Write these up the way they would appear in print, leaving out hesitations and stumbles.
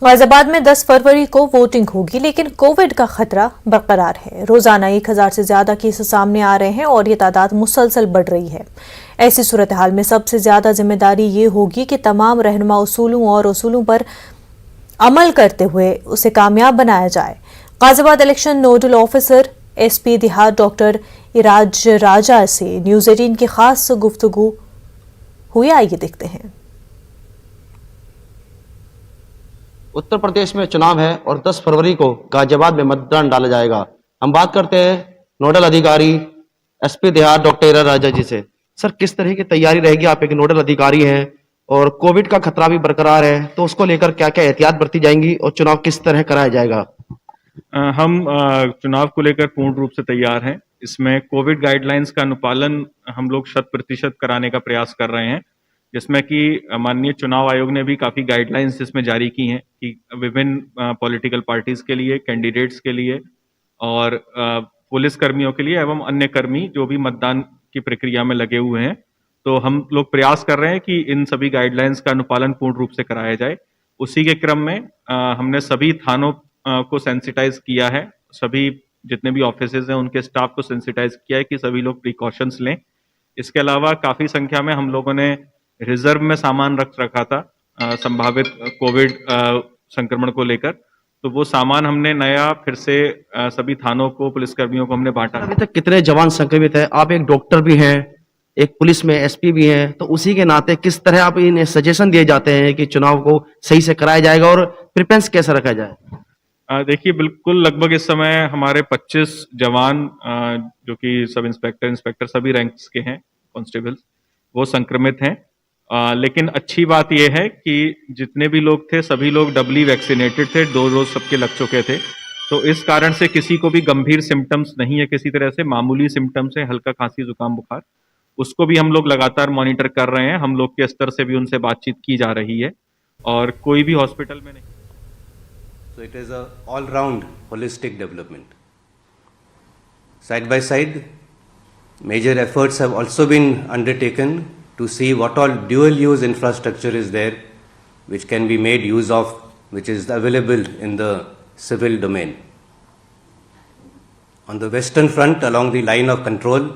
गाजियाबाद में 10 फरवरी को वोटिंग होगी, लेकिन कोविड का खतरा बरकरार है। रोजाना 1000 से ज्यादा केस सामने आ रहे हैं और ये तादाद मुसलसल बढ़ रही है। ऐसी सूरत हाल में सबसे ज्यादा जिम्मेदारी ये होगी कि तमाम रहनुमा उसूलों पर अमल करते हुए उसे कामयाब बनाया जाए। Ghaziabad election nodal officer SP देहात डॉक्टर इराज राजा से न्यूज 18 की खास गुफ्तगू हुई, आइए देखते हैं। उत्तर प्रदेश में चुनाव है और 10 फरवरी को गाजियाबाद में मतदान डाला जाएगा। हम बात करते हैं नोडल अधिकारी SP देहात डॉक्टर इराज राजा जी से। सर, किस तरह की तैयारी रहेगी? आप एक नोडल अधिकारी हैं और कोविड का खतरा भी बरकरार है, तो उसको लेकर क्या क्या एहतियात बरती जाएंगी और चुनाव किस तरह कराया जाएगा? हम चुनाव को लेकर पूर्ण रूप से तैयार हैं। इसमें कोविड गाइडलाइंस का अनुपालन हम लोग 100% कराने का प्रयास कर रहे हैं, जिसमें कि माननीय चुनाव आयोग ने भी काफ़ी गाइडलाइंस इसमें जारी की हैं कि विभिन्न पॉलिटिकल पार्टीज के लिए, कैंडिडेट्स के लिए और पुलिस कर्मियों के लिए एवं अन्य कर्मी जो भी मतदान की प्रक्रिया में लगे हुए हैं, तो हम लोग प्रयास कर रहे हैं कि इन सभी गाइडलाइंस का अनुपालन पूर्ण रूप से कराया जाए। उसी के क्रम में हमने सभी थानों को सेंसिटाइज किया है, सभी जितने भी ऑफिसेज हैं उनके स्टाफ को सेंसिटाइज किया है कि सभी लोग प्रिकॉशंस लें। इसके अलावा काफ़ी संख्या में हम लोगों ने रिजर्व में सामान रख रखा था संभावित कोविड संक्रमण को लेकर, तो वो सामान हमने नया फिर से सभी थानों को, पुलिसकर्मियों को हमने बांटा। अभी तक कितने जवान संक्रमित हैं? आप एक डॉक्टर भी हैं, एक पुलिस में SP भी हैं, तो उसी के नाते किस तरह आप इन्हें सजेशन दिए जाते हैं कि चुनाव को सही से कराया जाएगा और प्रिपेरेंस कैसे रखा जाए? देखिए, बिल्कुल लगभग इस समय हमारे 25 जवान जो कि सब इंस्पेक्टर सभी रैंक्स के हैं, कांस्टेबल्स, वो संक्रमित हैं। लेकिन अच्छी बात यह है कि जितने भी लोग थे सभी लोग डबली वैक्सीनेटेड थे, 2 डोज सबके लग चुके थे, तो इस कारण से किसी को भी गंभीर सिम्टम्स नहीं है, किसी तरह से मामूली सिम्टम्स है, हल्का खांसी जुकाम बुखार, उसको भी हम लोग लगातार मॉनिटर कर रहे हैं। हम लोग के स्तर से भी उनसे बातचीत की जा रही है और कोई भी हॉस्पिटल में नहीं। So it is a all-round holistic development. Side by side, major efforts have also been undertaken to see what all dual-use infrastructure is there, which can be made use of, which is available in the civil domain. On the western front, along the line of control,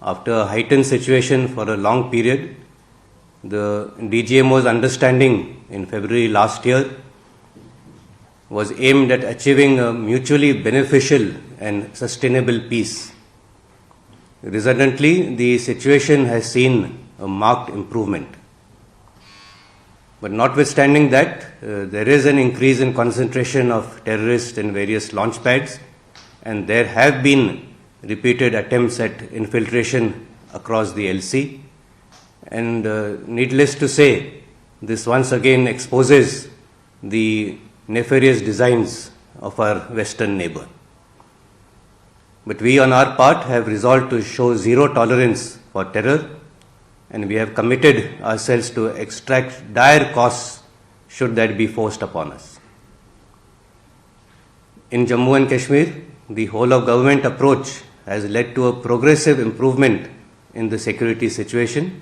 after a heightened situation for a long period, the DGMO's understanding in February last year was aimed at achieving a mutually beneficial and sustainable peace. Resultantly, the situation has seen a marked improvement. But notwithstanding that, there is an increase in concentration of terrorists in various launch pads, and there have been repeated attempts at infiltration across the LC. And needless to say, this once again exposes the nefarious designs of our western neighbor. But we on our part have resolved to show zero tolerance for terror, and we have committed ourselves to extract dire costs should that be forced upon us. In Jammu and Kashmir, the whole of government approach has led to a progressive improvement in the security situation.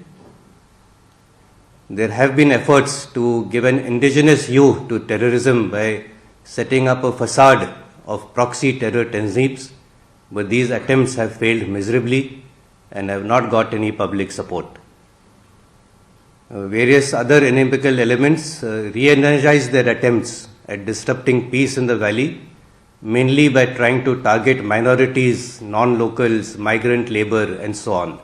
There have been efforts to give an indigenous hue to terrorism by setting up a facade of proxy terror tanzeems, but these attempts have failed miserably and have not got any public support. Various other inimical elements re-energize their attempts at disrupting peace in the valley, mainly by trying to target minorities, non-locals, migrant labor, and so on.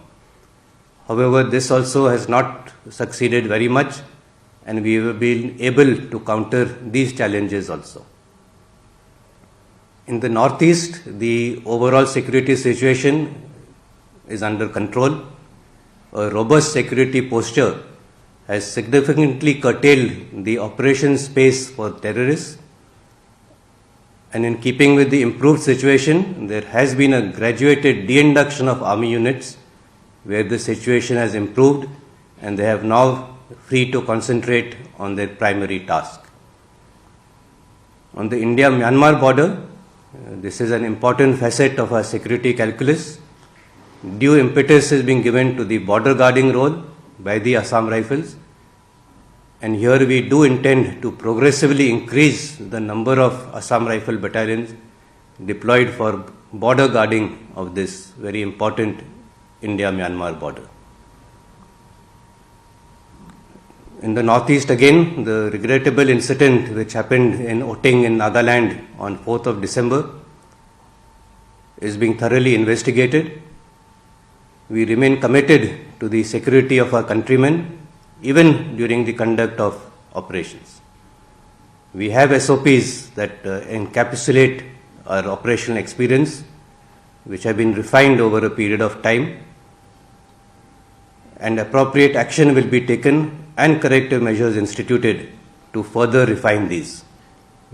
However, this also has not succeeded very much, and we have been able to counter these challenges also. In the northeast, the overall security situation is under control. A robust security posture has significantly curtailed the operation space for terrorists. And in keeping with the improved situation, there has been a graduated de-induction of army units where the situation has improved and they have now free to concentrate on their primary task. On the India-Myanmar border, this is an important facet of our security calculus. Due impetus is being given to the border guarding role by the Assam Rifles. And here we do intend to progressively increase the number of Assam Rifle battalions deployed for border guarding of this very important India-Myanmar border. In the northeast again, the regrettable incident which happened in Oting in Nagaland on 4th of December is being thoroughly investigated. We remain committed to the security of our countrymen even during the conduct of operations. We have SOPs that encapsulate our operational experience, which have been refined over a period of time, and appropriate action will be taken and corrective measures instituted to further refine these,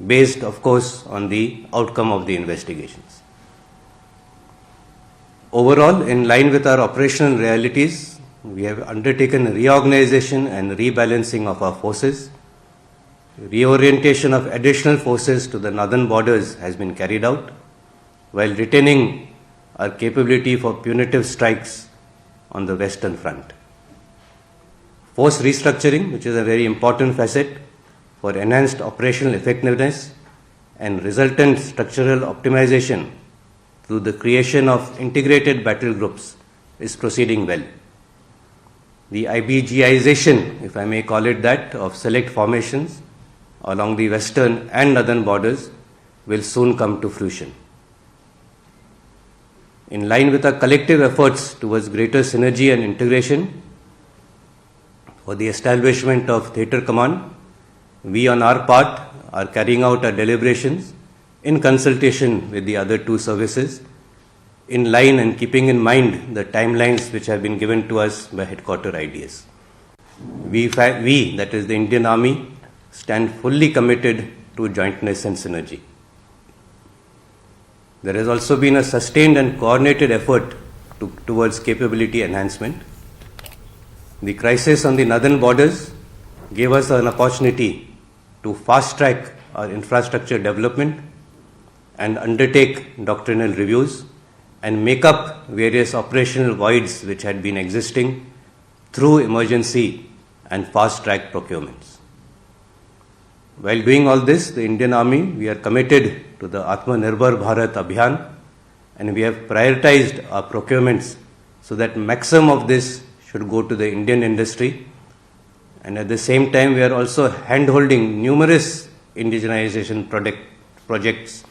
based, of course, on the outcome of the investigations. Overall, in line with our operational realities, we have undertaken reorganization and rebalancing of our forces. Reorientation of additional forces to the northern borders has been carried out, while retaining our capability for punitive strikes on the western front. Force restructuring, which is a very important facet for enhanced operational effectiveness and resultant structural optimization through the creation of integrated battle groups, is proceeding well. The IBGization, if I may call it that, of select formations along the western and northern borders will soon come to fruition. In line with our collective efforts towards greater synergy and integration for the establishment of Theatre Command, we on our part are carrying out our deliberations in consultation with the other two services, in line and keeping in mind the timelines which have been given to us by headquarter IDS. We, that is the Indian Army, stand fully committed to jointness and synergy. There has also been a sustained and coordinated effort towards capability enhancement. The crisis on the northern borders gave us an opportunity to fast-track our infrastructure development and undertake doctrinal reviews and make up various operational voids which had been existing through emergency and fast-track procurements. While doing all this, the Indian Army, we are committed to the Atmanirbhar Bharat Abhiyan, and we have prioritized our procurements so that maximum of this should go to the Indian industry, and at the same time we are also hand-holding numerous indigenization projects